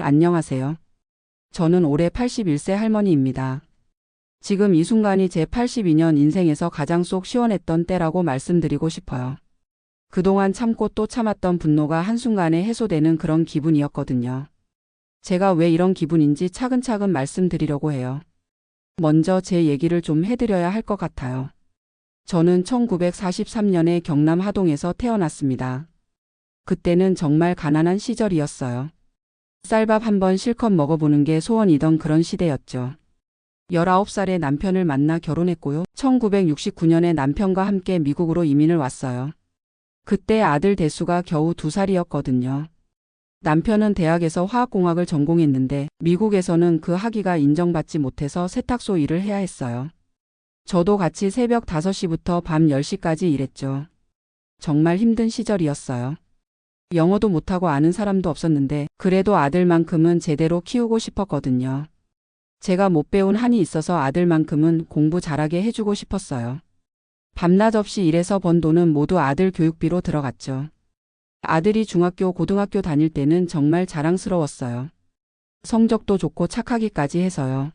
안녕하세요. 저는 올해 81세 할머니입니다. 지금 이 순간이 제 82년 인생에서 가장 속 시원했던 때라고 말씀드리고 싶어요. 그동안 참고 또 참았던 분노가 한순간에 해소되는 그런 기분이었거든요. 제가 왜 이런 기분인지 차근차근 말씀드리려고 해요. 먼저 제 얘기를 좀 해드려야 할 것 같아요. 저는 1943년에 경남 하동에서 태어났습니다. 그때는 정말 가난한 시절이었어요. 쌀밥 한 번 실컷 먹어보는 게 소원이던 그런 시대였죠. 19살에 남편을 만나 결혼했고요. 1969년에 남편과 함께 미국으로 이민을 왔어요. 그때 아들 대수가 겨우 2살이었거든요. 남편은 대학에서 화학공학을 전공했는데 미국에서는 그 학위가 인정받지 못해서 세탁소 일을 해야 했어요. 저도 같이 새벽 5시부터 밤 10시까지 일했죠. 정말 힘든 시절이었어요. 영어도 못하고 아는 사람도 없었는데 그래도 아들만큼은 제대로 키우고 싶었거든요. 제가 못 배운 한이 있어서 아들만큼은 공부 잘하게 해주고 싶었어요. 밤낮 없이 일해서 번 돈은 모두 아들 교육비로 들어갔죠. 아들이 중학교, 고등학교 다닐 때는 정말 자랑스러웠어요. 성적도 좋고 착하기까지 해서요.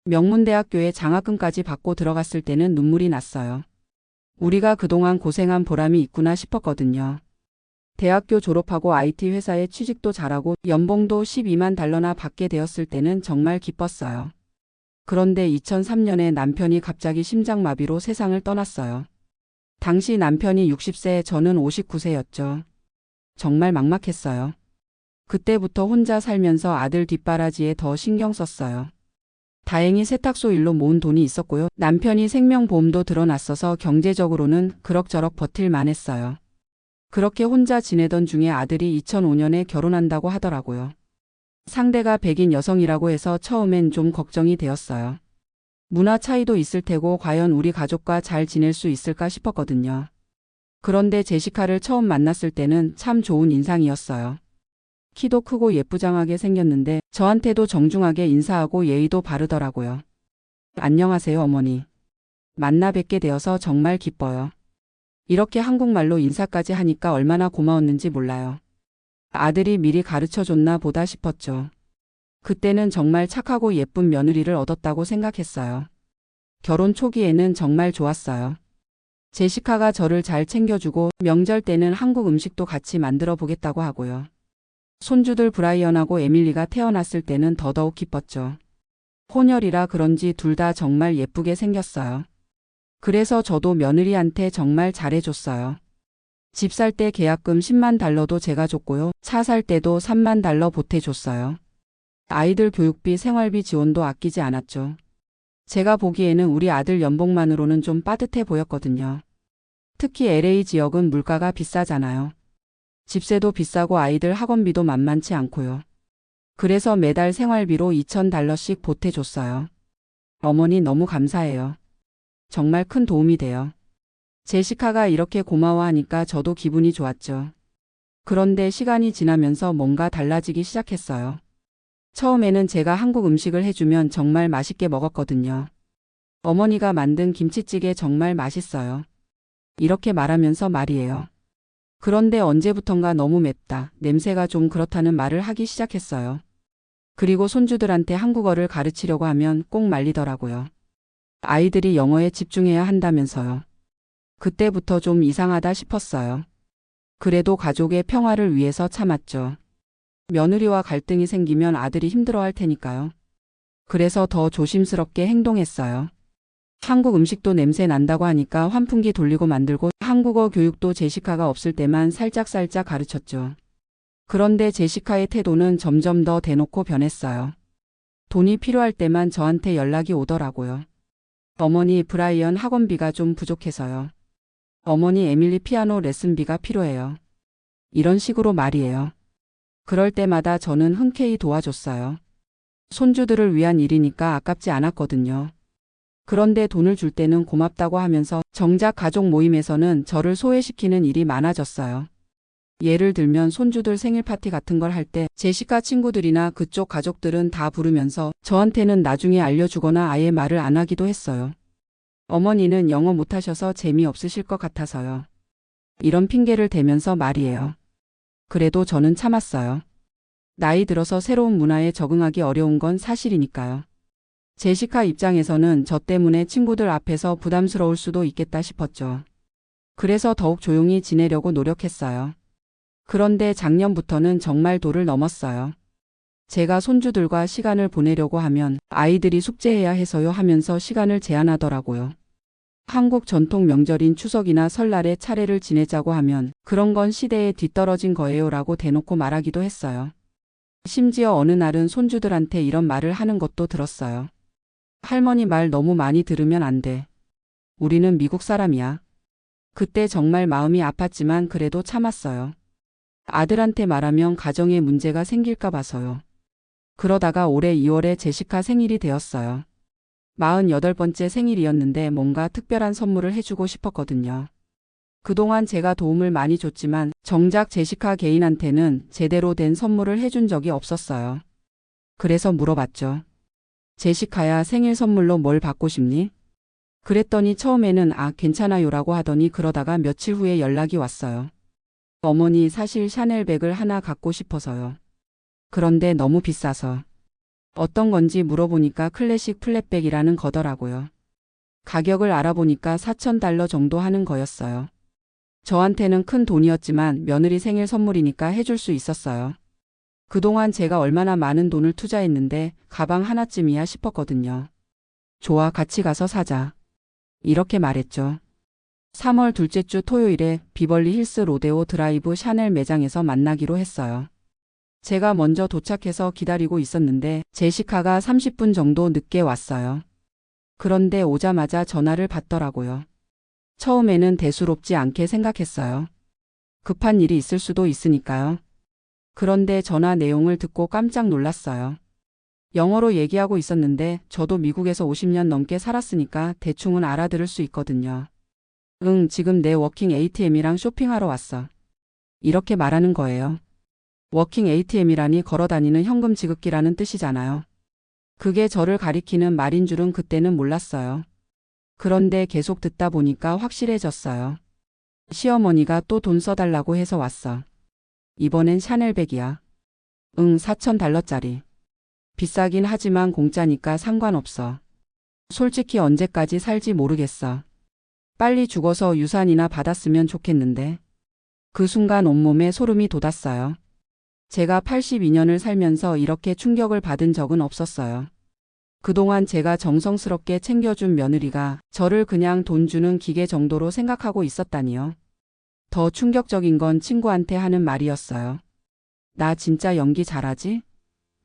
명문대학교에 장학금까지 받고 들어갔을 때는 눈물이 났어요. 우리가 그동안 고생한 보람이 있구나 싶었거든요. 대학교 졸업하고 IT 회사에 취직도 잘하고 연봉도 12만 달러나 받게 되었을 때는 정말 기뻤어요. 그런데 2003년에 남편이 갑자기 심장마비로 세상을 떠났어요. 당시 남편이 60세, 저는 59세였죠. 정말 막막했어요. 그때부터 혼자 살면서 아들 뒷바라지에 더 신경 썼어요. 다행히 세탁소 일로 모은 돈이 있었고요. 남편이 생명보험도 들어놨어서 경제적으로는 그럭저럭 버틸만 했어요. 그렇게 혼자 지내던 중에 아들이 2005년에 결혼한다고 하더라고요. 상대가 백인 여성이라고 해서 처음엔 좀 걱정이 되었어요. 문화 차이도 있을 테고 과연 우리 가족과 잘 지낼 수 있을까 싶었거든요. 그런데 제시카를 처음 만났을 때는 참 좋은 인상이었어요. 키도 크고 예쁘장하게 생겼는데 저한테도 정중하게 인사하고 예의도 바르더라고요. 안녕하세요, 어머니. 만나 뵙게 되어서 정말 기뻐요. 이렇게 한국말로 인사까지 하니까 얼마나 고마웠는지 몰라요. 아들이 미리 가르쳐줬나 보다 싶었죠. 그때는 정말 착하고 예쁜 며느리를 얻었다고 생각했어요. 결혼 초기에는 정말 좋았어요. 제시카가 저를 잘 챙겨주고 명절 때는 한국 음식도 같이 만들어 보겠다고 하고요. 손주들 브라이언하고 에밀리가 태어났을 때는 더더욱 기뻤죠. 혼혈이라 그런지 둘 다 정말 예쁘게 생겼어요. 그래서 저도 며느리한테 정말 잘해줬어요. 집 살 때 계약금 10만 달러도 제가 줬고요. 차 살 때도 3만 달러 보태줬어요. 아이들 교육비, 생활비 지원도 아끼지 않았죠. 제가 보기에는 우리 아들 연봉만으로는 좀 빠듯해 보였거든요. 특히 LA 지역은 물가가 비싸잖아요. 집세도 비싸고 아이들 학원비도 만만치 않고요. 그래서 매달 생활비로 2,000달러씩 보태줬어요. 어머니 너무 감사해요. 정말 큰 도움이 돼요. 제시카가 이렇게 고마워하니까 저도 기분이 좋았죠. 그런데 시간이 지나면서 뭔가 달라지기 시작했어요. 처음에는 제가 한국 음식을 해주면 정말 맛있게 먹었거든요. 어머니가 만든 김치찌개 정말 맛있어요. 이렇게 말하면서 말이에요. 그런데 언제부턴가 너무 맵다, 냄새가 좀 그렇다는 말을 하기 시작했어요. 그리고 손주들한테 한국어를 가르치려고 하면 꼭 말리더라고요. 아이들이 영어에 집중해야 한다면서요. 그때부터 좀 이상하다 싶었어요. 그래도 가족의 평화를 위해서 참았죠. 며느리와 갈등이 생기면 아들이 힘들어할 테니까요. 그래서 더 조심스럽게 행동했어요. 한국 음식도 냄새 난다고 하니까 환풍기 돌리고 만들고 한국어 교육도 제시카가 없을 때만 살짝살짝 가르쳤죠. 그런데 제시카의 태도는 점점 더 대놓고 변했어요. 돈이 필요할 때만 저한테 연락이 오더라고요. 어머니, 브라이언 학원비가 좀 부족해서요. 어머니, 에밀리 피아노 레슨비가 필요해요. 이런 식으로 말이에요. 그럴 때마다 저는 흔쾌히 도와줬어요. 손주들을 위한 일이니까 아깝지 않았거든요. 그런데 돈을 줄 때는 고맙다고 하면서 정작 가족 모임에서는 저를 소외시키는 일이 많아졌어요. 예를 들면 손주들 생일 파티 같은 걸 할 때 제시카 친구들이나 그쪽 가족들은 다 부르면서 저한테는 나중에 알려주거나 아예 말을 안 하기도 했어요. 어머니는 영어 못하셔서 재미없으실 것 같아서요. 이런 핑계를 대면서 말이에요. 그래도 저는 참았어요. 나이 들어서 새로운 문화에 적응하기 어려운 건 사실이니까요. 제시카 입장에서는 저 때문에 친구들 앞에서 부담스러울 수도 있겠다 싶었죠. 그래서 더욱 조용히 지내려고 노력했어요. 그런데 작년부터는 정말 도를 넘었어요. 제가 손주들과 시간을 보내려고 하면 아이들이 숙제해야 해서요 하면서 시간을 제한하더라고요. 한국 전통 명절인 추석이나 설날에 차례를 지내자고 하면 그런 건 시대에 뒤떨어진 거예요라고 대놓고 말하기도 했어요. 심지어 어느 날은 손주들한테 이런 말을 하는 것도 들었어요. 할머니 말 너무 많이 들으면 안 돼. 우리는 미국 사람이야. 그때 정말 마음이 아팠지만 그래도 참았어요. 아들한테 말하면 가정에 문제가 생길까 봐서요. 그러다가 올해 2월에 제시카 생일이 되었어요. 48번째 생일이었는데 뭔가 특별한 선물을 해주고 싶었거든요. 그동안 제가 도움을 많이 줬지만 정작 제시카 개인한테는 제대로 된 선물을 해준 적이 없었어요. 그래서 물어봤죠. 제시카야, 생일 선물로 뭘 받고 싶니? 그랬더니 처음에는 괜찮아요라고 하더니 그러다가 며칠 후에 연락이 왔어요. 어머니, 사실 샤넬백을 하나 갖고 싶어서요. 그런데 너무 비싸서. 어떤 건지 물어보니까 클래식 플랫백이라는 거더라고요. 가격을 알아보니까 $4,000 정도 하는 거였어요. 저한테는 큰 돈이었지만 며느리 생일 선물이니까 해줄 수 있었어요. 그동안 제가 얼마나 많은 돈을 투자했는데 가방 하나쯤이야 싶었거든요. 좋아, 같이 가서 사자. 이렇게 말했죠. 3월 둘째 주 토요일에 비벌리 힐스 로데오 드라이브 샤넬 매장에서 만나기로 했어요. 제가 먼저 도착해서 기다리고 있었는데 제시카가 30분 정도 늦게 왔어요. 그런데 오자마자 전화를 받더라고요. 처음에는 대수롭지 않게 생각했어요. 급한 일이 있을 수도 있으니까요. 그런데 전화 내용을 듣고 깜짝 놀랐어요. 영어로 얘기하고 있었는데 저도 미국에서 50년 넘게 살았으니까 대충은 알아들을 수 있거든요. 응, 지금 내 워킹 ATM이랑 쇼핑하러 왔어. 이렇게 말하는 거예요. 워킹 ATM이라니 걸어다니는 현금 지급기라는 뜻이잖아요. 그게 저를 가리키는 말인 줄은 그때는 몰랐어요. 그런데 계속 듣다 보니까 확실해졌어요. 시어머니가 또 돈 써달라고 해서 왔어. 이번엔 샤넬백이야. 응, $4,000짜리. 비싸긴 하지만 공짜니까 상관없어. 솔직히 언제까지 살지 모르겠어. 빨리 죽어서 유산이나 받았으면 좋겠는데. 그 순간 온몸에 소름이 돋았어요. 제가 82년을 살면서 이렇게 충격을 받은 적은 없었어요. 그동안 제가 정성스럽게 챙겨준 며느리가 저를 그냥 돈 주는 기계 정도로 생각하고 있었다니요. 더 충격적인 건 친구한테 하는 말이었어요. 나 진짜 연기 잘하지?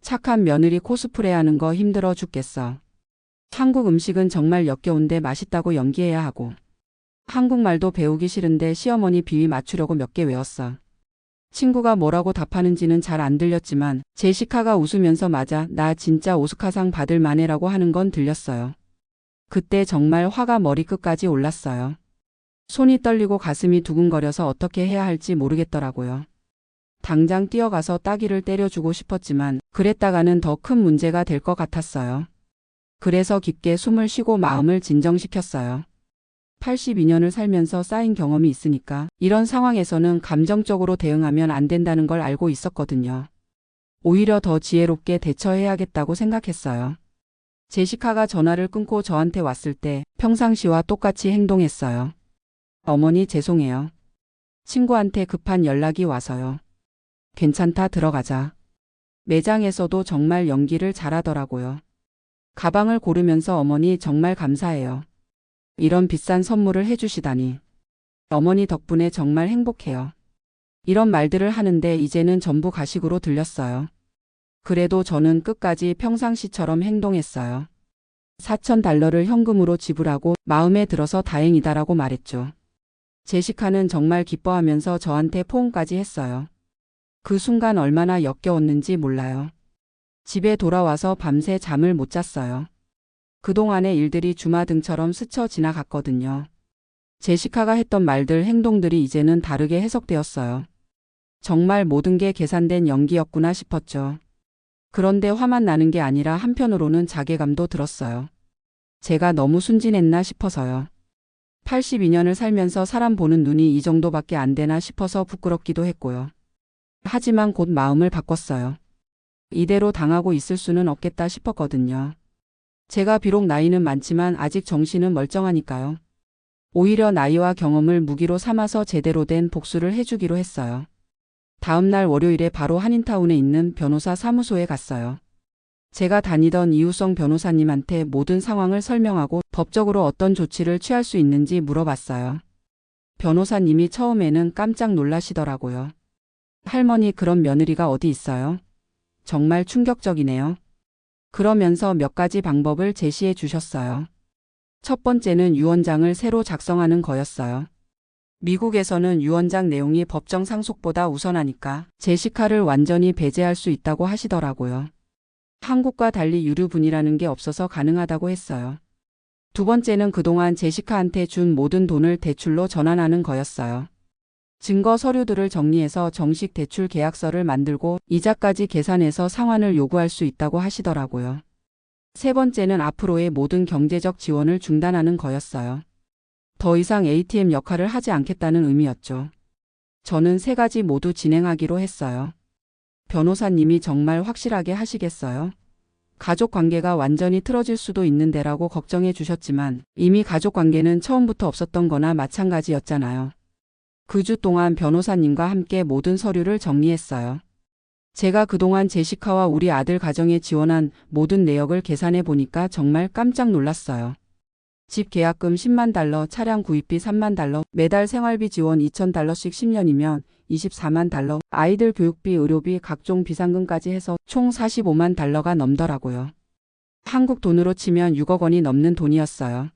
착한 며느리 코스프레하는 거 힘들어 죽겠어. 한국 음식은 정말 역겨운데 맛있다고 연기해야 하고. 한국말도 배우기 싫은데 시어머니 비위 맞추려고 몇 개 외웠어. 친구가 뭐라고 답하는지는 잘 안 들렸지만 제시카가 웃으면서 맞아, 나 진짜 오스카상 받을 만해라고 하는 건 들렸어요. 그때 정말 화가 머리끝까지 올랐어요. 손이 떨리고 가슴이 두근거려서 어떻게 해야 할지 모르겠더라고요. 당장 뛰어가서 따귀를 때려주고 싶었지만 그랬다가는 더 큰 문제가 될 것 같았어요. 그래서 깊게 숨을 쉬고 마음을 진정시켰어요. 82년을 살면서 쌓인 경험이 있으니까 이런 상황에서는 감정적으로 대응하면 안 된다는 걸 알고 있었거든요. 오히려 더 지혜롭게 대처해야겠다고 생각했어요. 제시카가 전화를 끊고 저한테 왔을 때 평상시와 똑같이 행동했어요. 어머니, 죄송해요. 친구한테 급한 연락이 와서요. 괜찮다, 들어가자. 매장에서도 정말 연기를 잘하더라고요. 가방을 고르면서 어머니 정말 감사해요. 이런 비싼 선물을 해주시다니. 어머니 덕분에 정말 행복해요. 이런 말들을 하는데 이제는 전부 가식으로 들렸어요. 그래도 저는 끝까지 평상시처럼 행동했어요. $4,000를 현금으로 지불하고 마음에 들어서 다행이다라고 말했죠. 제시카는 정말 기뻐하면서 저한테 포옹까지 했어요. 그 순간 얼마나 역겨웠는지 몰라요. 집에 돌아와서 밤새 잠을 못 잤어요. 그동안의 일들이 주마등처럼 스쳐 지나갔거든요. 제시카가 했던 말들, 행동들이 이제는 다르게 해석되었어요. 정말 모든 게 계산된 연기였구나 싶었죠. 그런데 화만 나는 게 아니라 한편으로는 자괴감도 들었어요. 제가 너무 순진했나 싶어서요. 82년을 살면서 사람 보는 눈이 이 정도밖에 안 되나 싶어서 부끄럽기도 했고요. 하지만 곧 마음을 바꿨어요. 이대로 당하고 있을 수는 없겠다 싶었거든요. 제가 비록 나이는 많지만 아직 정신은 멀쩡하니까요. 오히려 나이와 경험을 무기로 삼아서 제대로 된 복수를 해주기로 했어요. 다음날 월요일에 바로 한인타운에 있는 변호사 사무소에 갔어요. 제가 다니던 이우성 변호사님한테 모든 상황을 설명하고 법적으로 어떤 조치를 취할 수 있는지 물어봤어요. 변호사님이 처음에는 깜짝 놀라시더라고요. 할머니, 그런 며느리가 어디 있어요? 정말 충격적이네요. 그러면서 몇 가지 방법을 제시해 주셨어요. 첫 번째는 유언장을 새로 작성하는 거였어요. 미국에서는 유언장 내용이 법정 상속보다 우선하니까 제시카를 완전히 배제할 수 있다고 하시더라고요. 한국과 달리 유류분이라는 게 없어서 가능하다고 했어요. 두 번째는 그동안 제시카한테 준 모든 돈을 대출로 전환하는 거였어요. 증거 서류들을 정리해서 정식 대출 계약서를 만들고 이자까지 계산해서 상환을 요구할 수 있다고 하시더라고요. 세 번째는 앞으로의 모든 경제적 지원을 중단하는 거였어요. 더 이상 ATM 역할을 하지 않겠다는 의미였죠. 저는 세 가지 모두 진행하기로 했어요. 변호사님이 정말 확실하게 하시겠어요? 가족 관계가 완전히 틀어질 수도 있는데라고 걱정해 주셨지만 이미 가족 관계는 처음부터 없었던 거나 마찬가지였잖아요. 그 주 동안 변호사님과 함께 모든 서류를 정리했어요. 제가 그동안 제시카와 우리 아들 가정에 지원한 모든 내역을 계산해 보니까 정말 깜짝 놀랐어요. 집 계약금 10만 달러, 차량 구입비 3만 달러, 매달 생활비 지원 2천 달러씩 10년이면 24만 달러, 아이들 교육비, 의료비, 각종 비상금까지 해서 총 45만 달러가 넘더라고요. 한국 돈으로 치면 6억 원이 넘는 돈이었어요.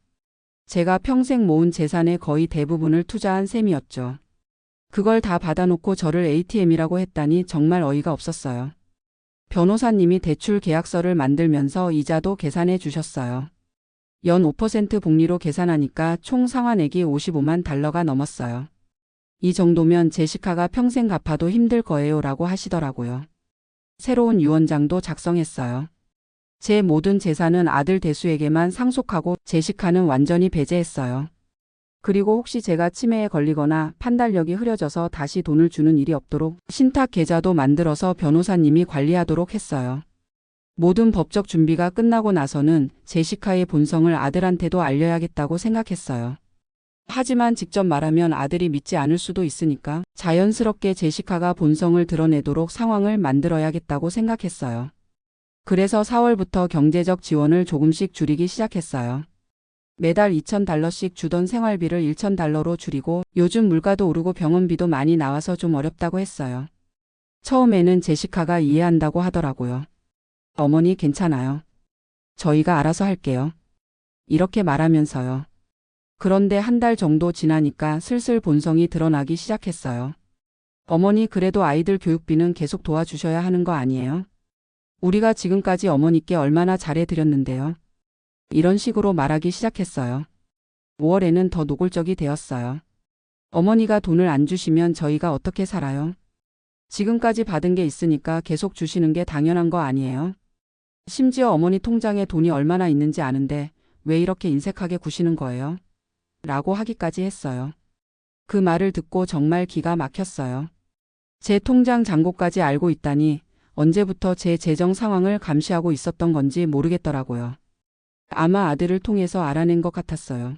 제가 평생 모은 재산의 거의 대부분을 투자한 셈이었죠. 그걸 다 받아놓고 저를 ATM이라고 했다니 정말 어이가 없었어요. 변호사님이 대출 계약서를 만들면서 이자도 계산해 주셨어요. 연 5% 복리로 계산하니까 총 상환액이 55만 달러가 넘었어요. 이 정도면 제시카가 평생 갚아도 힘들 거예요 라고 하시더라고요. 새로운 유언장도 작성했어요. 제 모든 재산은 아들 대수에게만 상속하고 제시카는 완전히 배제했어요. 그리고 혹시 제가 치매에 걸리거나 판단력이 흐려져서 다시 돈을 주는 일이 없도록 신탁 계좌도 만들어서 변호사님이 관리하도록 했어요. 모든 법적 준비가 끝나고 나서는 제시카의 본성을 아들한테도 알려야겠다고 생각했어요. 하지만 직접 말하면 아들이 믿지 않을 수도 있으니까 자연스럽게 제시카가 본성을 드러내도록 상황을 만들어야겠다고 생각했어요. 그래서 4월부터 경제적 지원을 조금씩 줄이기 시작했어요. 매달 2천 달러씩 주던 생활비를 1천 달러로 줄이고 요즘 물가도 오르고 병원비도 많이 나와서 좀 어렵다고 했어요. 처음에는 제시카가 이해한다고 하더라고요. 어머니 괜찮아요. 저희가 알아서 할게요. 이렇게 말하면서요. 그런데 한 달 정도 지나니까 슬슬 본성이 드러나기 시작했어요. 어머니, 그래도 아이들 교육비는 계속 도와주셔야 하는 거 아니에요? 우리가 지금까지 어머니께 얼마나 잘해드렸는데요. 이런 식으로 말하기 시작했어요. 5월에는 더 노골적이 되었어요. 어머니가 돈을 안 주시면 저희가 어떻게 살아요? 지금까지 받은 게 있으니까 계속 주시는 게 당연한 거 아니에요? 심지어 어머니 통장에 돈이 얼마나 있는지 아는데 왜 이렇게 인색하게 구시는 거예요? 라고 하기까지 했어요. 그 말을 듣고 정말 기가 막혔어요. 제 통장 잔고까지 알고 있다니 언제부터 제 재정 상황을 감시하고 있었던 건지 모르겠더라고요. 아마 아들을 통해서 알아낸 것 같았어요.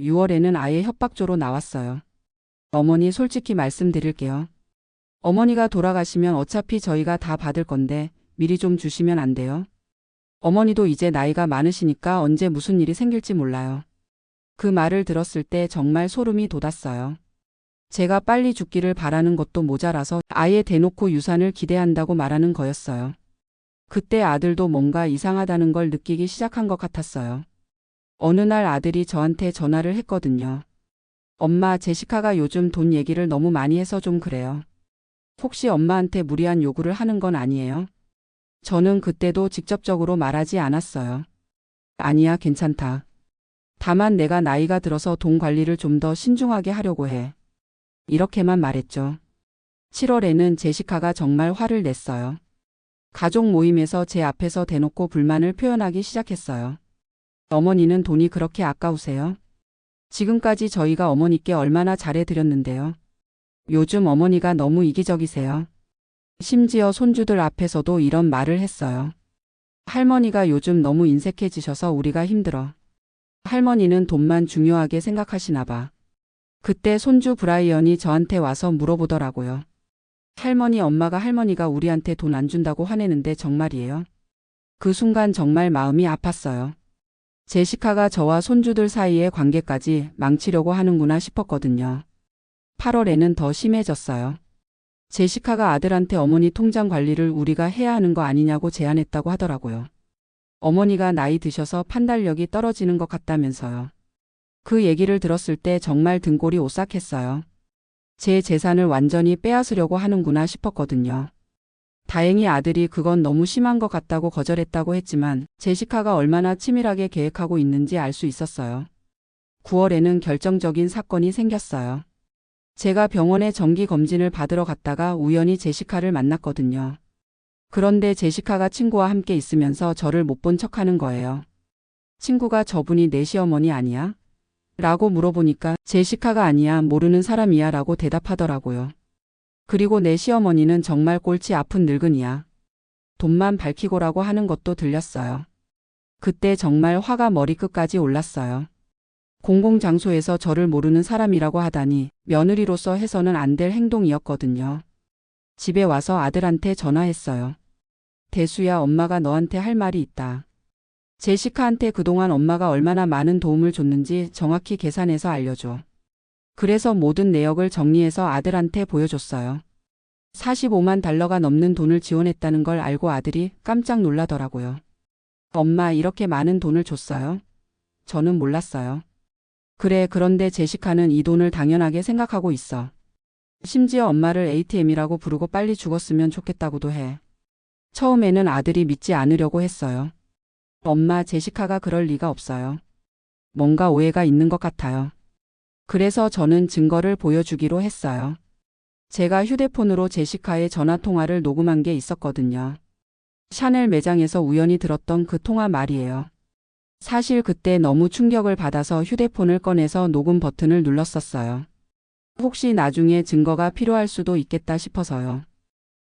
6월에는 아예 협박조로 나왔어요. 어머니, 솔직히 말씀드릴게요. 어머니가 돌아가시면 어차피 저희가 다 받을 건데 미리 좀 주시면 안 돼요? 어머니도 이제 나이가 많으시니까 언제 무슨 일이 생길지 몰라요. 그 말을 들었을 때 정말 소름이 돋았어요. 제가 빨리 죽기를 바라는 것도 모자라서 아예 대놓고 유산을 기대한다고 말하는 거였어요. 그때 아들도 뭔가 이상하다는 걸 느끼기 시작한 것 같았어요. 어느 날 아들이 저한테 전화를 했거든요. 엄마, 제시카가 요즘 돈 얘기를 너무 많이 해서 좀 그래요. 혹시 엄마한테 무리한 요구를 하는 건 아니에요? 저는 그때도 직접적으로 말하지 않았어요. 아니야, 괜찮다. 다만 내가 나이가 들어서 돈 관리를 좀 더 신중하게 하려고 해. 이렇게만 말했죠. 7월에는 제시카가 정말 화를 냈어요. 가족 모임에서 제 앞에서 대놓고 불만을 표현하기 시작했어요. 어머니는 돈이 그렇게 아까우세요? 지금까지 저희가 어머니께 얼마나 잘해드렸는데요. 요즘 어머니가 너무 이기적이세요. 심지어 손주들 앞에서도 이런 말을 했어요. 할머니가 요즘 너무 인색해지셔서 우리가 힘들어. 할머니는 돈만 중요하게 생각하시나 봐. 그때 손주 브라이언이 저한테 와서 물어보더라고요. 할머니, 엄마가 할머니가 우리한테 돈 안 준다고 화내는데 정말이에요? 그 순간 정말 마음이 아팠어요. 제시카가 저와 손주들 사이의 관계까지 망치려고 하는구나 싶었거든요. 8월에는 더 심해졌어요. 제시카가 아들한테 어머니 통장 관리를 우리가 해야 하는 거 아니냐고 제안했다고 하더라고요. 어머니가 나이 드셔서 판단력이 떨어지는 것 같다면서요. 그 얘기를 들었을 때 정말 등골이 오싹했어요. 제 재산을 완전히 빼앗으려고 하는구나 싶었거든요. 다행히 아들이 그건 너무 심한 것 같다고 거절했다고 했지만 제시카가 얼마나 치밀하게 계획하고 있는지 알 수 있었어요. 9월에는 결정적인 사건이 생겼어요. 제가 병원에 정기 검진을 받으러 갔다가 우연히 제시카를 만났거든요. 그런데 제시카가 친구와 함께 있으면서 저를 못 본 척하는 거예요. 친구가 저분이 내 시어머니 아니야? 라고 물어보니까 제시카가 아니야, 모르는 사람이야 라고 대답하더라고요. 그리고 내 시어머니는 정말 꼴찌 아픈 늙은이야. 돈만 밝히고라고 하는 것도 들렸어요. 그때 정말 화가 머리끝까지 올랐어요. 공공장소에서 저를 모르는 사람이라고 하다니 며느리로서 해서는 안 될 행동이었거든요. 집에 와서 아들한테 전화했어요. 대수야, 엄마가 너한테 할 말이 있다. 제시카한테 그동안 엄마가 얼마나 많은 도움을 줬는지 정확히 계산해서 알려줘. 그래서 모든 내역을 정리해서 아들한테 보여줬어요. 45만 달러가 넘는 돈을 지원했다는 걸 알고 아들이 깜짝 놀라더라고요. 엄마, 이렇게 많은 돈을 줬어요? 저는 몰랐어요. 그래, 그런데 제시카는 이 돈을 당연하게 생각하고 있어. 심지어 엄마를 ATM이라고 부르고 빨리 죽었으면 좋겠다고도 해. 처음에는 아들이 믿지 않으려고 했어요. 엄마, 제시카가 그럴 리가 없어요. 뭔가 오해가 있는 것 같아요. 그래서 저는 증거를 보여주기로 했어요. 제가 휴대폰으로 제시카의 전화 통화를 녹음한 게 있었거든요. 샤넬 매장에서 우연히 들었던 그 통화 말이에요. 사실 그때 너무 충격을 받아서 휴대폰을 꺼내서 녹음 버튼을 눌렀었어요. 혹시 나중에 증거가 필요할 수도 있겠다 싶어서요.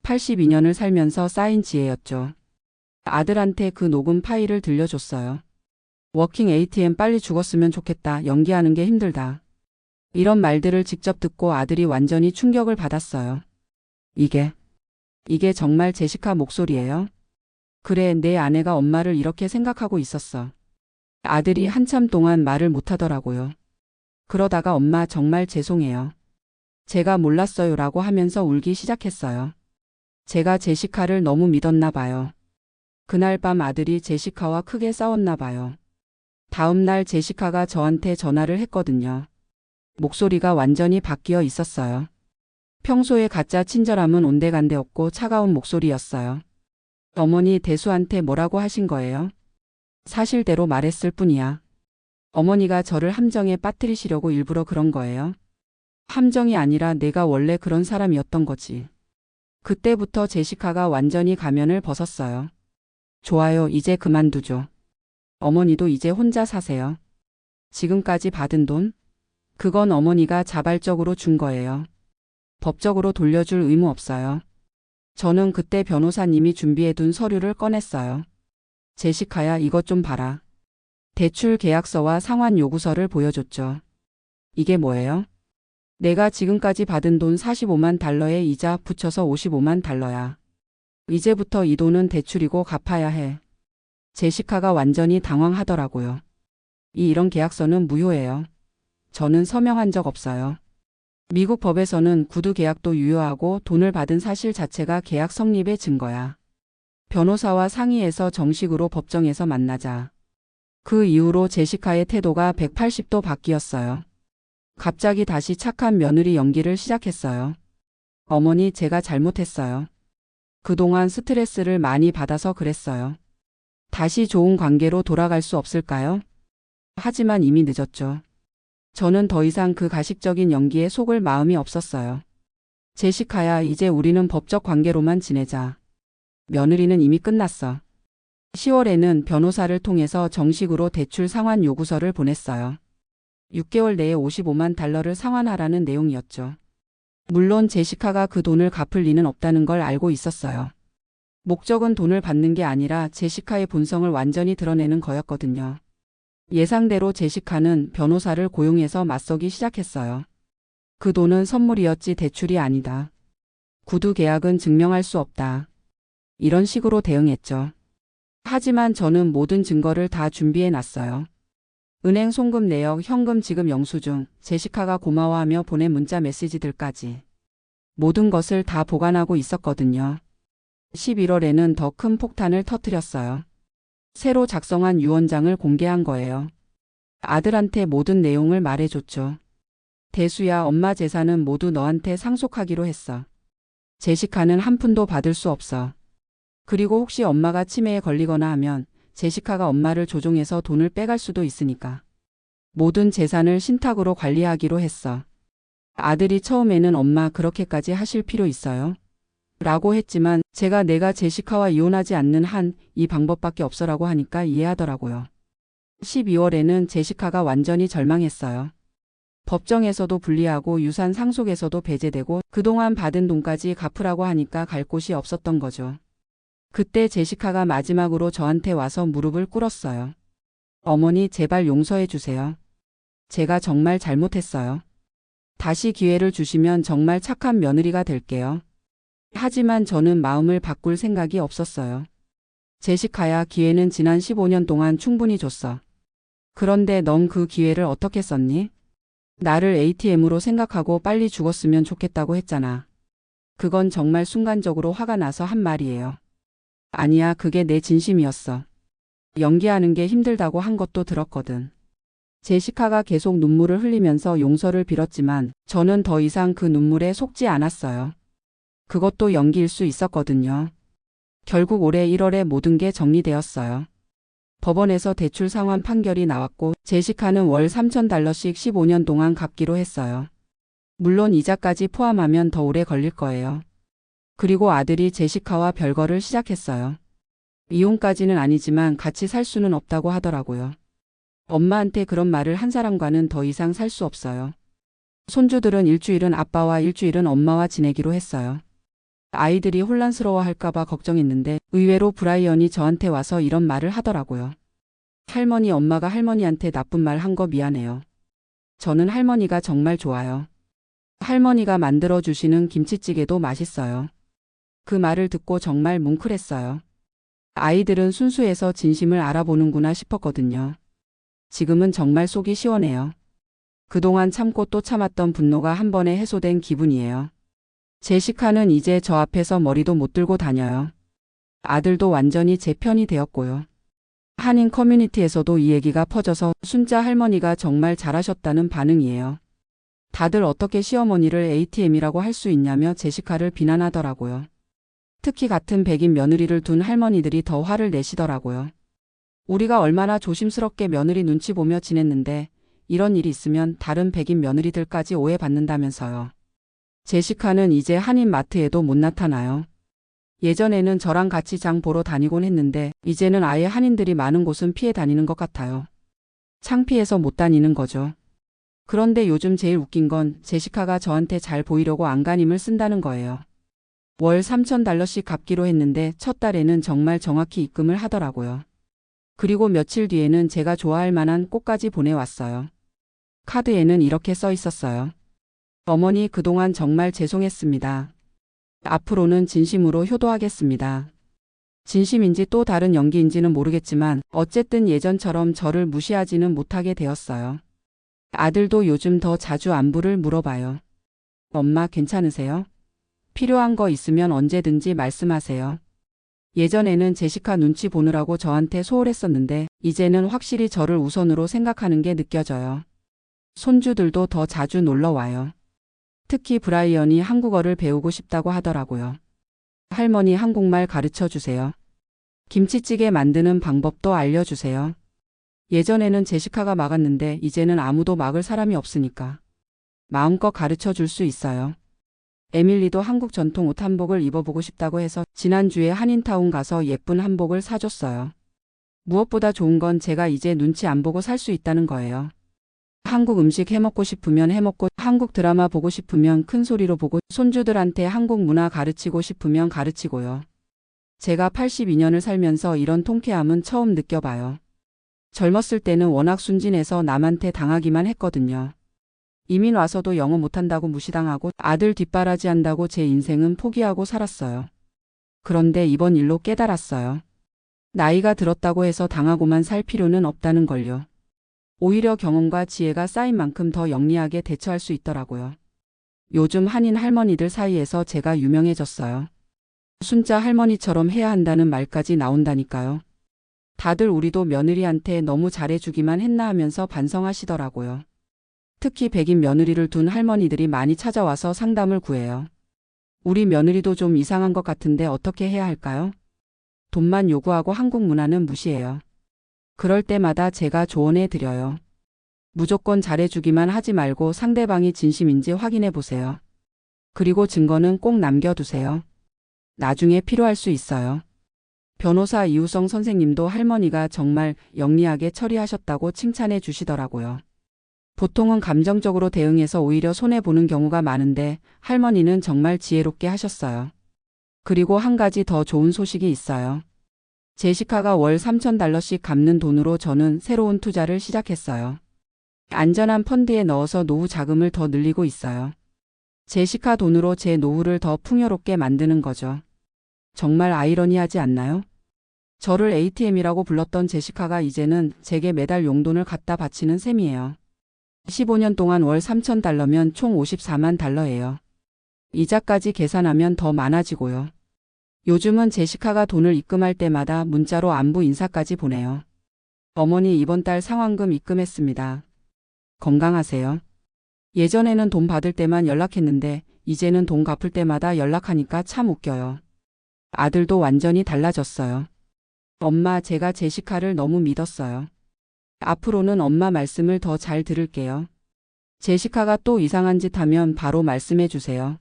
82년을 살면서 쌓인 지혜였죠. 아들한테 그 녹음 파일을 들려줬어요. 워킹 ATM 빨리 죽었으면 좋겠다. 연기하는 게 힘들다. 이런 말들을 직접 듣고 아들이 완전히 충격을 받았어요. 이게 정말 제시카 목소리예요? 그래, 내 아내가 엄마를 이렇게 생각하고 있었어. 아들이 한참 동안 말을 못하더라고요. 그러다가 엄마, 정말 죄송해요. 제가 몰랐어요 라고 하면서 울기 시작했어요. 제가 제시카를 너무 믿었나 봐요. 그날 밤 아들이 제시카와 크게 싸웠나 봐요. 다음 날 제시카가 저한테 전화를 했거든요. 목소리가 완전히 바뀌어 있었어요. 평소에 가짜 친절함은 온데간데 없고 차가운 목소리였어요. 어머니, 대수한테 뭐라고 하신 거예요? 사실대로 말했을 뿐이야. 어머니가 저를 함정에 빠뜨리시려고 일부러 그런 거예요. 함정이 아니라 내가 원래 그런 사람이었던 거지. 그때부터 제시카가 완전히 가면을 벗었어요. 좋아요, 이제 그만두죠. 어머니도 이제 혼자 사세요. 지금까지 받은 돈? 그건 어머니가 자발적으로 준 거예요. 법적으로 돌려줄 의무 없어요. 저는 그때 변호사님이 준비해둔 서류를 꺼냈어요. 제시카야, 이것 좀 봐라. 대출 계약서와 상환 요구서를 보여줬죠. 이게 뭐예요? 내가 지금까지 받은 돈 45만 달러에 이자 붙여서 55만 달러야. 이제부터 이 돈은 대출이고 갚아야 해. 제시카가 완전히 당황하더라고요. 이런 계약서는 무효예요. 저는 서명한 적 없어요. 미국 법에서는 구두 계약도 유효하고 돈을 받은 사실 자체가 계약 성립의 증거야. 변호사와 상의해서 정식으로 법정에서 만나자. 그 이후로 제시카의 태도가 180도 바뀌었어요. 갑자기 다시 착한 며느리 연기를 시작했어요. 어머니, 제가 잘못했어요. 그동안 스트레스를 많이 받아서 그랬어요. 다시 좋은 관계로 돌아갈 수 없을까요? 하지만 이미 늦었죠. 저는 더 이상 그 가식적인 연기에 속을 마음이 없었어요. 제시카야, 이제 우리는 법적 관계로만 지내자. 며느리는 이미 끝났어. 10월에는 변호사를 통해서 정식으로 대출 상환 요구서를 보냈어요. 6개월 내에 55만 달러를 상환하라는 내용이었죠. 물론 제시카가 그 돈을 갚을 리는 없다는 걸 알고 있었어요. 목적은 돈을 받는 게 아니라 제시카의 본성을 완전히 드러내는 거였거든요. 예상대로 제시카는 변호사를 고용해서 맞서기 시작했어요. 그 돈은 선물이었지 대출이 아니다. 구두 계약은 증명할 수 없다. 이런 식으로 대응했죠. 하지만 저는 모든 증거를 다 준비해 놨어요. 은행 송금 내역, 현금 지급 영수증, 제시카가 고마워하며 보낸 문자 메시지들까지. 모든 것을 다 보관하고 있었거든요. 11월에는 더 큰 폭탄을 터뜨렸어요. 새로 작성한 유언장을 공개한 거예요. 아들한테 모든 내용을 말해줬죠. 대수야, 엄마 재산은 모두 너한테 상속하기로 했어. 제시카는 한 푼도 받을 수 없어. 그리고 혹시 엄마가 치매에 걸리거나 하면 제시카가 엄마를 조종해서 돈을 빼갈 수도 있으니까. 모든 재산을 신탁으로 관리하기로 했어. 아들이 처음에는 엄마 그렇게까지 하실 필요 있어요? 라고 했지만 내가 제시카와 이혼하지 않는 한 이 방법밖에 없어라고 하니까 이해하더라고요. 12월에는 제시카가 완전히 절망했어요. 법정에서도 불리하고 유산 상속에서도 배제되고 그동안 받은 돈까지 갚으라고 하니까 갈 곳이 없었던 거죠. 그때 제시카가 마지막으로 저한테 와서 무릎을 꿇었어요. 어머니, 제발 용서해 주세요. 제가 정말 잘못했어요. 다시 기회를 주시면 정말 착한 며느리가 될게요. 하지만 저는 마음을 바꿀 생각이 없었어요. 제시카야, 기회는 지난 15년 동안 충분히 줬어. 그런데 넌 그 기회를 어떻게 썼니? 나를 ATM으로 생각하고 빨리 죽었으면 좋겠다고 했잖아. 그건 정말 순간적으로 화가 나서 한 말이에요. 아니야, 그게 내 진심이었어. 연기하는 게 힘들다고 한 것도 들었거든. 제시카가 계속 눈물을 흘리면서 용서를 빌었지만 저는 더 이상 그 눈물에 속지 않았어요. 그것도 연기일 수 있었거든요. 결국 올해 1월에 모든 게 정리되었어요. 법원에서 대출 상환 판결이 나왔고 제시카는 월 $3,000씩 15년 동안 갚기로 했어요. 물론 이자까지 포함하면 더 오래 걸릴 거예요. 그리고 아들이 제시카와 별거를 시작했어요. 이혼까지는 아니지만 같이 살 수는 없다고 하더라고요. 엄마한테 그런 말을 한 사람과는 더 이상 살 수 없어요. 손주들은 일주일은 아빠와 일주일은 엄마와 지내기로 했어요. 아이들이 혼란스러워할까봐 걱정했는데 의외로 브라이언이 저한테 와서 이런 말을 하더라고요. 할머니, 엄마가 할머니한테 나쁜 말 한 거 미안해요. 저는 할머니가 정말 좋아요. 할머니가 만들어주시는 김치찌개도 맛있어요. 그 말을 듣고 정말 뭉클했어요. 아이들은 순수해서 진심을 알아보는구나 싶었거든요. 지금은 정말 속이 시원해요. 그동안 참고 또 참았던 분노가 한 번에 해소된 기분이에요. 제시카는 이제 저 앞에서 머리도 못 들고 다녀요. 아들도 완전히 제 편이 되었고요. 한인 커뮤니티에서도 이 얘기가 퍼져서 순자 할머니가 정말 잘하셨다는 반응이에요. 다들 어떻게 시어머니를 ATM이라고 할 수 있냐며 제시카를 비난하더라고요. 특히 같은 백인 며느리를 둔 할머니들이 더 화를 내시더라고요. 우리가 얼마나 조심스럽게 며느리 눈치 보며 지냈는데 이런 일이 있으면 다른 백인 며느리들까지 오해받는다면서요. 제시카는 이제 한인 마트에도 못 나타나요. 예전에는 저랑 같이 장 보러 다니곤 했는데 이제는 아예 한인들이 많은 곳은 피해 다니는 것 같아요. 창피해서 못 다니는 거죠. 그런데 요즘 제일 웃긴 건 제시카가 저한테 잘 보이려고 안간힘을 쓴다는 거예요. 월 $3,000씩 갚기로 했는데 첫 달에는 정말 정확히 입금을 하더라고요. 그리고 며칠 뒤에는 제가 좋아할 만한 꽃까지 보내왔어요. 카드에는 이렇게 써 있었어요. 어머니, 그동안 정말 죄송했습니다. 앞으로는 진심으로 효도하겠습니다. 진심인지 또 다른 연기인지는 모르겠지만 어쨌든 예전처럼 저를 무시하지는 못하게 되었어요. 아들도 요즘 더 자주 안부를 물어봐요. 엄마 괜찮으세요? 필요한 거 있으면 언제든지 말씀하세요. 예전에는 제시카 눈치 보느라고 저한테 소홀했었는데 이제는 확실히 저를 우선으로 생각하는 게 느껴져요. 손주들도 더 자주 놀러 와요. 특히 브라이언이 한국어를 배우고 싶다고 하더라고요. 할머니, 한국말 가르쳐 주세요. 김치찌개 만드는 방법도 알려주세요. 예전에는 제시카가 막았는데 이제는 아무도 막을 사람이 없으니까 마음껏 가르쳐 줄 수 있어요. 에밀리도 한국 전통 옷 한복을 입어보고 싶다고 해서 지난주에 한인타운 가서 예쁜 한복을 사줬어요. 무엇보다 좋은 건 제가 이제 눈치 안 보고 살 수 있다는 거예요. 한국 음식 해먹고 싶으면 해먹고, 한국 드라마 보고 싶으면 큰 소리로 보고, 손주들한테 한국 문화 가르치고 싶으면 가르치고요. 제가 82년을 살면서 이런 통쾌함은 처음 느껴봐요. 젊었을 때는 워낙 순진해서 남한테 당하기만 했거든요. 이민 와서도 영어 못한다고 무시당하고 아들 뒷바라지 한다고 제 인생은 포기하고 살았어요. 그런데 이번 일로 깨달았어요. 나이가 들었다고 해서 당하고만 살 필요는 없다는 걸요. 오히려 경험과 지혜가 쌓인 만큼 더 영리하게 대처할 수 있더라고요. 요즘 한인 할머니들 사이에서 제가 유명해졌어요. 순자 할머니처럼 해야 한다는 말까지 나온다니까요. 다들 우리도 며느리한테 너무 잘해주기만 했나 하면서 반성하시더라고요. 특히 백인 며느리를 둔 할머니들이 많이 찾아와서 상담을 구해요. 우리 며느리도 좀 이상한 것 같은데 어떻게 해야 할까요? 돈만 요구하고 한국 문화는 무시해요. 그럴 때마다 제가 조언해 드려요. 무조건 잘해주기만 하지 말고 상대방이 진심인지 확인해 보세요. 그리고 증거는 꼭 남겨두세요. 나중에 필요할 수 있어요. 변호사 이우성 선생님도 할머니가 정말 영리하게 처리하셨다고 칭찬해 주시더라고요. 보통은 감정적으로 대응해서 오히려 손해보는 경우가 많은데 할머니는 정말 지혜롭게 하셨어요. 그리고 한 가지 더 좋은 소식이 있어요. 제시카가 월 $3,000씩 갚는 돈으로 저는 새로운 투자를 시작했어요. 안전한 펀드에 넣어서 노후 자금을 더 늘리고 있어요. 제시카 돈으로 제 노후를 더 풍요롭게 만드는 거죠. 정말 아이러니하지 않나요? 저를 ATM이라고 불렀던 제시카가 이제는 제게 매달 용돈을 갖다 바치는 셈이에요. 15년 동안 월 $3,000면 총 $54만 달러예요. 이자까지 계산하면 더 많아지고요. 요즘은 제시카가 돈을 입금할 때마다 문자로 안부 인사까지 보내요. 어머니 이번 달 상환금 입금했습니다. 건강하세요. 예전에는 돈 받을 때만 연락했는데 이제는 돈 갚을 때마다 연락하니까 참 웃겨요. 아들도 완전히 달라졌어요. 엄마, 제가 제시카를 너무 믿었어요. 앞으로는 엄마 말씀을 더 잘 들을게요. 제시카가 또 이상한 짓 하면 바로 말씀해 주세요.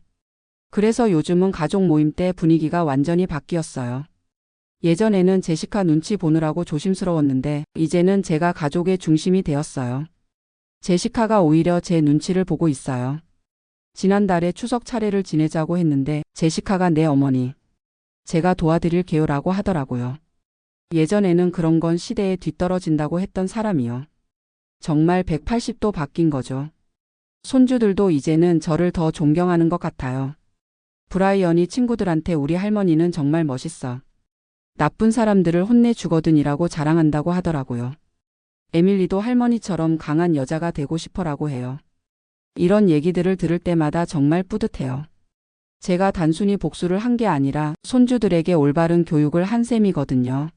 그래서 요즘은 가족 모임 때 분위기가 완전히 바뀌었어요. 예전에는 제시카 눈치 보느라고 조심스러웠는데 이제는 제가 가족의 중심이 되었어요. 제시카가 오히려 제 눈치를 보고 있어요. 지난달에 추석 차례를 지내자고 했는데 제시카가 네 어머니, 제가 도와드릴게요라고 하더라고요. 예전에는 그런 건 시대에 뒤떨어진다고 했던 사람이요. 정말 180도 바뀐 거죠. 손주들도 이제는 저를 더 존경하는 것 같아요. 브라이언이 친구들한테 우리 할머니는 정말 멋있어. 나쁜 사람들을 혼내주거든이라고 자랑한다고 하더라고요. 에밀리도 할머니처럼 강한 여자가 되고 싶어라고 해요. 이런 얘기들을 들을 때마다 정말 뿌듯해요. 제가 단순히 복수를 한 게 아니라 손주들에게 올바른 교육을 한 셈이거든요.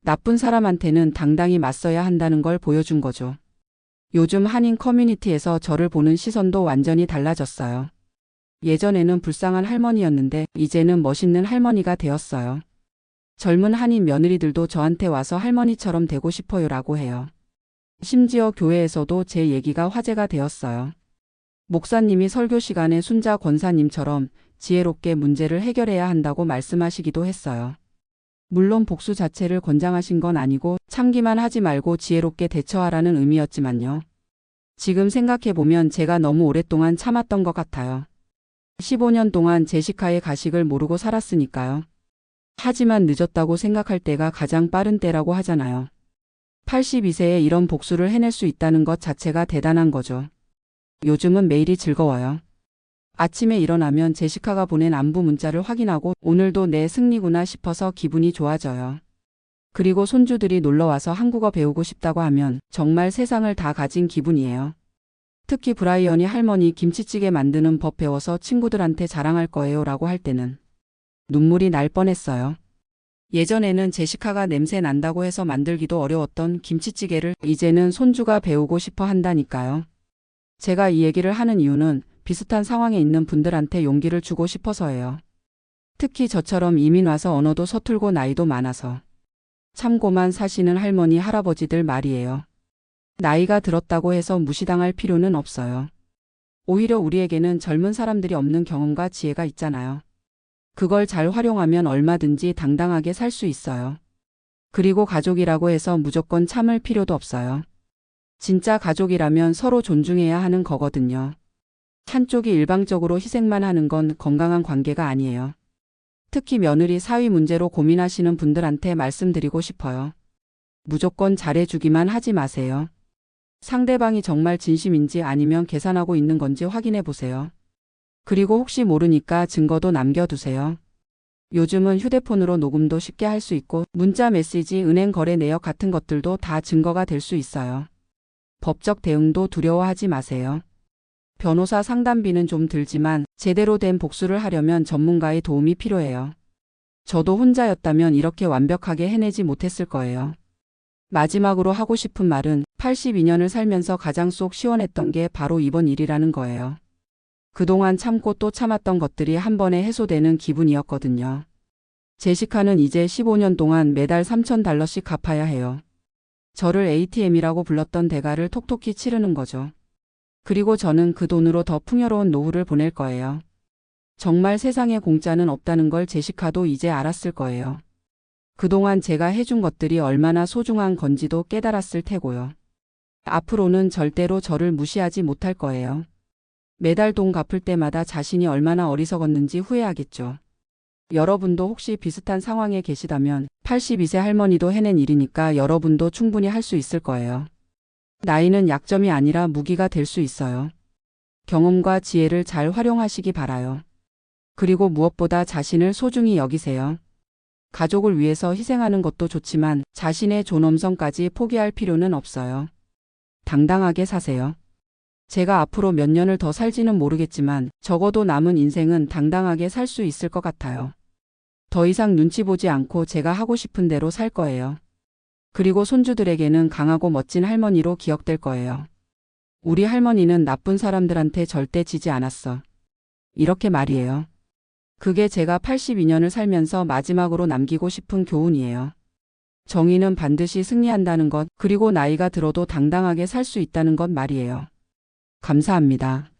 나쁜 사람한테는 당당히 맞서야 한다는 걸 보여준 거죠. 요즘 한인 커뮤니티에서 저를 보는 시선도 완전히 달라졌어요. 예전에는 불쌍한 할머니였는데 이제는 멋있는 할머니가 되었어요. 젊은 한인 며느리들도 저한테 와서 할머니처럼 되고 싶어요라고 해요. 심지어 교회에서도 제 얘기가 화제가 되었어요. 목사님이 설교 시간에 순자 권사님처럼 지혜롭게 문제를 해결해야 한다고 말씀하시기도 했어요. 물론 복수 자체를 권장하신 건 아니고 참기만 하지 말고 지혜롭게 대처하라는 의미였지만요. 지금 생각해보면 제가 너무 오랫동안 참았던 것 같아요. 15년 동안 제시카의 가식을 모르고 살았으니까요. 하지만 늦었다고 생각할 때가 가장 빠른 때라고 하잖아요. 82세에 이런 복수를 해낼 수 있다는 것 자체가 대단한 거죠. 요즘은 매일이 즐거워요. 아침에 일어나면 제시카가 보낸 안부 문자를 확인하고 오늘도 내 승리구나 싶어서 기분이 좋아져요. 그리고 손주들이 놀러와서 한국어 배우고 싶다고 하면 정말 세상을 다 가진 기분이에요. 특히 브라이언이 할머니 김치찌개 만드는 법 배워서 친구들한테 자랑할 거예요 라고 할 때는 눈물이 날 뻔했어요. 예전에는 제시카가 냄새 난다고 해서 만들기도 어려웠던 김치찌개를 이제는 손주가 배우고 싶어 한다니까요. 제가 이 얘기를 하는 이유는 비슷한 상황에 있는 분들한테 용기를 주고 싶어서예요. 특히 저처럼 이민 와서 언어도 서툴고 나이도 많아서 참고만 사시는 할머니 할아버지들 말이에요. 나이가 들었다고 해서 무시당할 필요는 없어요. 오히려 우리에게는 젊은 사람들이 없는 경험과 지혜가 있잖아요. 그걸 잘 활용하면 얼마든지 당당하게 살 수 있어요. 그리고 가족이라고 해서 무조건 참을 필요도 없어요. 진짜 가족이라면 서로 존중해야 하는 거거든요. 한쪽이 일방적으로 희생만 하는 건 건강한 관계가 아니에요. 특히 며느리 사위 문제로 고민하시는 분들한테 말씀드리고 싶어요. 무조건 잘해주기만 하지 마세요. 상대방이 정말 진심인지 아니면 계산하고 있는 건지 확인해 보세요. 그리고 혹시 모르니까 증거도 남겨두세요. 요즘은 휴대폰으로 녹음도 쉽게 할 수 있고 문자 메시지, 은행 거래 내역 같은 것들도 다 증거가 될 수 있어요. 법적 대응도 두려워하지 마세요. 변호사 상담비는 좀 들지만 제대로 된 복수를 하려면 전문가의 도움이 필요해요. 저도 혼자였다면 이렇게 완벽하게 해내지 못했을 거예요. 마지막으로 하고 싶은 말은 82년을 살면서 가장 속 시원했던 게 바로 이번 일이라는 거예요. 그동안 참고 또 참았던 것들이 한 번에 해소되는 기분이었거든요. 제시카는 이제 15년 동안 매달 $3,000씩 갚아야 해요. 저를 ATM이라고 불렀던 대가를 톡톡히 치르는 거죠. 그리고 저는 그 돈으로 더 풍요로운 노후를 보낼 거예요. 정말 세상에 공짜는 없다는 걸 제시카도 이제 알았을 거예요. 그동안 제가 해준 것들이 얼마나 소중한 건지도 깨달았을 테고요. 앞으로는 절대로 저를 무시하지 못할 거예요. 매달 돈 갚을 때마다 자신이 얼마나 어리석었는지 후회하겠죠. 여러분도 혹시 비슷한 상황에 계시다면 82세 할머니도 해낸 일이니까 여러분도 충분히 할 수 있을 거예요. 나이는 약점이 아니라 무기가 될 수 있어요. 경험과 지혜를 잘 활용하시기 바라요. 그리고 무엇보다 자신을 소중히 여기세요. 가족을 위해서 희생하는 것도 좋지만 자신의 존엄성까지 포기할 필요는 없어요. 당당하게 사세요. 제가 앞으로 몇 년을 더 살지는 모르겠지만 적어도 남은 인생은 당당하게 살 수 있을 것 같아요. 더 이상 눈치 보지 않고 제가 하고 싶은 대로 살 거예요. 그리고 손주들에게는 강하고 멋진 할머니로 기억될 거예요. 우리 할머니는 나쁜 사람들한테 절대 지지 않았어. 이렇게 말이에요. 그게 제가 82년을 살면서 마지막으로 남기고 싶은 교훈이에요. 정의는 반드시 승리한다는 것, 그리고 나이가 들어도 당당하게 살 수 있다는 것 말이에요. 감사합니다.